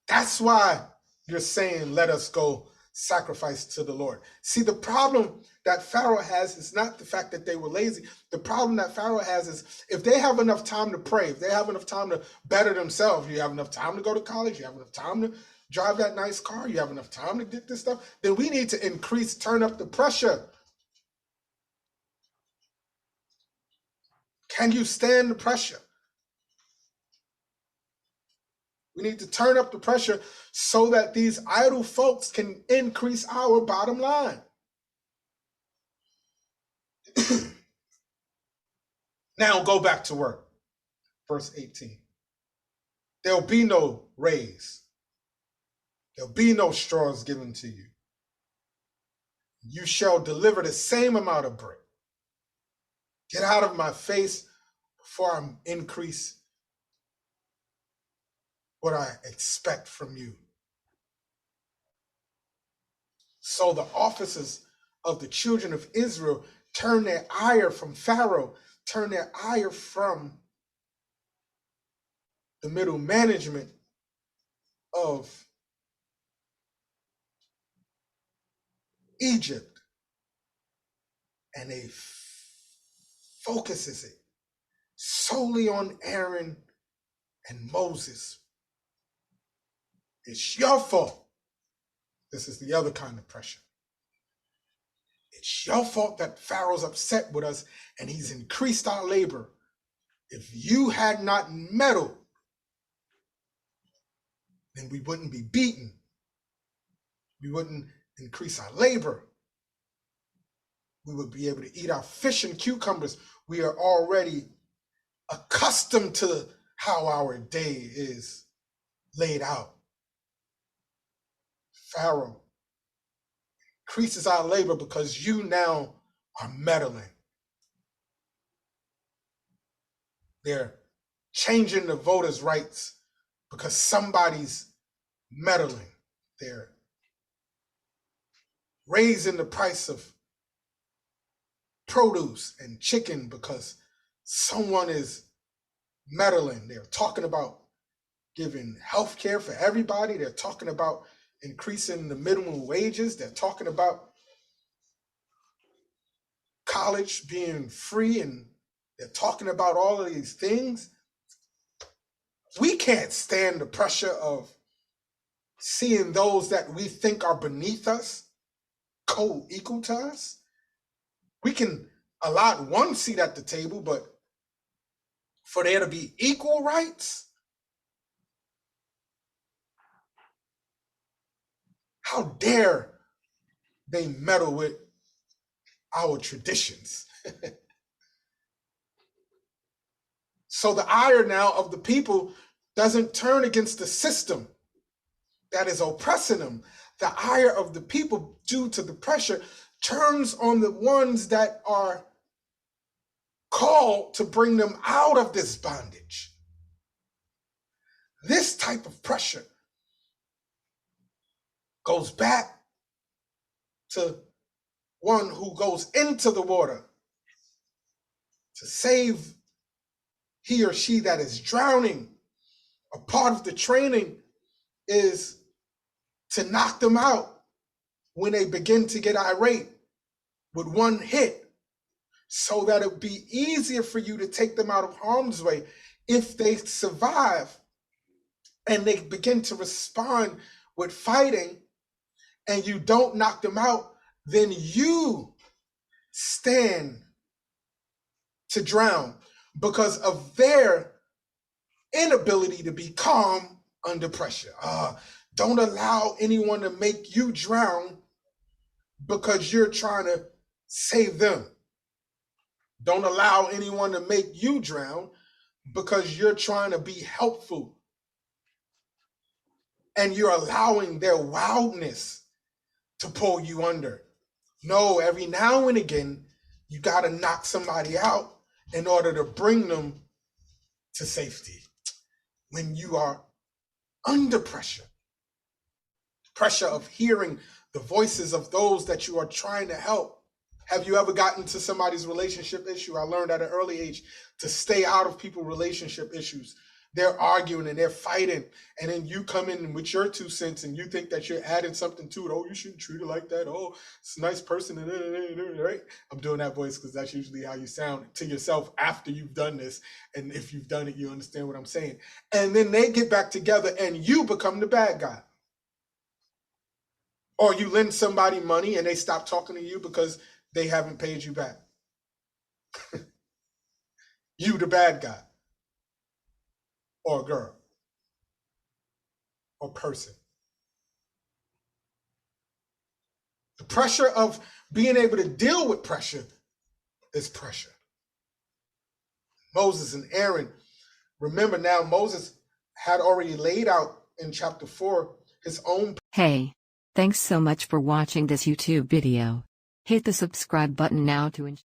That's why you're saying, let us go sacrifice to the Lord. See, the problem that Pharaoh has is not the fact that they were lazy. The problem that Pharaoh has is if they have enough time to pray, if they have enough time to better themselves, you have enough time to go to college, you have enough time to drive that nice car, you have enough time to get this stuff, then we need to turn up the pressure. Can you stand the pressure? We need to turn up the pressure so that these idle folks can increase our bottom line. Now go back to work. Verse 18. There'll be no raise. There'll be no straws given to you. You shall deliver the same amount of bread. Get out of my face before I increase what I expect from you. So the officers of the children of Israel turn their ire from Pharaoh, turn their ire from the middle management of Egypt, and they focuses it solely on Aaron and Moses. It's your fault. This is the other kind of pressure. It's your fault that Pharaoh's upset with us and he's increased our labor. If you had not meddled, then we wouldn't be beaten. We wouldn't increase our labor. We would be able to eat our fish and cucumbers. We are already accustomed to how our day is laid out. Pharaoh increases our labor because you now are meddling. They're changing the voters' rights because somebody's meddling. They're raising the price of produce and chicken because someone is meddling. They're talking about giving health care for everybody. They're talking about increasing the minimum wages. They're talking about college being free, and they're talking about all of these things. We can't stand the pressure of seeing those that we think are beneath us co-equal to us. We can allot one seat at the table, but for there to be equal rights, how dare they meddle with our traditions? So the ire now of the people doesn't turn against the system that is oppressing them. The ire of the people, due to the pressure, turns on the ones that are called to bring them out of this bondage. This type of pressure goes back to one who goes into the water to save he or she that is drowning. A part of the training is to knock them out when they begin to get irate with one hit, so that it would be easier for you to take them out of harm's way. If they survive and they begin to respond with fighting and you don't knock them out, then you stand to drown because of their inability to be calm under pressure. Don't allow anyone to make you drown because you're trying to save them. Don't allow anyone to make you drown because you're trying to be helpful. And you're allowing their wildness to pull you under. No, every now and again, you got to knock somebody out in order to bring them to safety. When you are under pressure of hearing the voices of those that you are trying to help. Have you ever gotten to somebody's relationship issue? I learned at an early age to stay out of people's relationship issues They're arguing and they're fighting, and then you come in with your 2 cents and you think that you're adding something to it. Oh, you shouldn't treat her like that. Oh, it's a nice person, right? I'm doing that voice because that's usually how you sound to yourself after you've done this, and if you've done it, you understand what I'm saying. And then they get back together and you become the bad guy. Or you lend somebody money and they stop talking to you because they haven't paid you back. You the bad guy, or girl, or person. The pressure of being able to deal with pressure is pressure. Moses and Aaron, remember now, Moses had already laid out in chapter 4 his own. Hey, thanks so much for watching this YouTube video. Hit the subscribe button now to